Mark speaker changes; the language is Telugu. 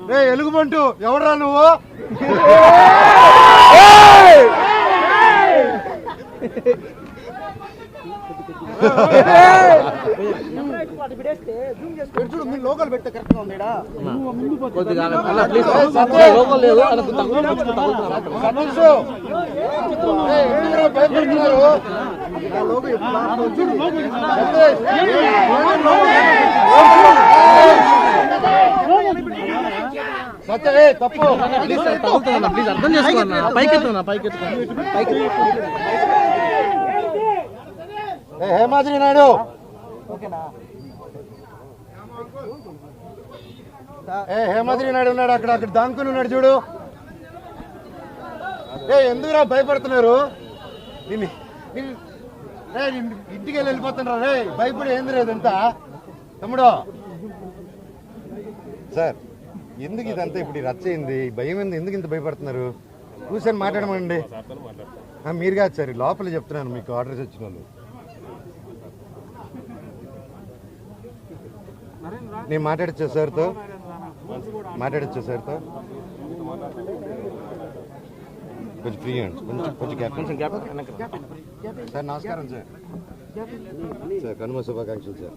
Speaker 1: రే ఎలుగుబంటు ఎవడరా నువ్వు? చూడు మీ లోకల్ పెడితే కరెక్ట్ గా ఉందా? తప్పు అర్థం చేసుకో. హేమాద్రి నాయుడు హేమాద్రి నాయుడు ఉన్నాడు అక్కడ దాంకుని ఉన్నాడు చూడు. ఎందుకురా భయపడుతున్నారు? ఇంటికి వెళ్ళిపోతున్నారు రే భయపడి ఏంది లేదంతా తమ్ముడు. సార్ ఎందుకు ఇదంతా ఇప్పుడు రచ్చయింది? భయం ఎందుకు ఇంత భయపడుతున్నారు? కూర్చొని మాట్లాడమండి. మీరు కాదు సార్, లోపల చెప్తున్నాను మీకు ఆర్డర్స్ వచ్చిన వాళ్ళు. నేను మాట్లాడచ్చా సార్తో? కొంచెం ఫ్రీ అండి, కొంచెం గ్యాప్. సార్ నమస్కారం సార్. కనుమ శుభాకాంక్షలు సార్.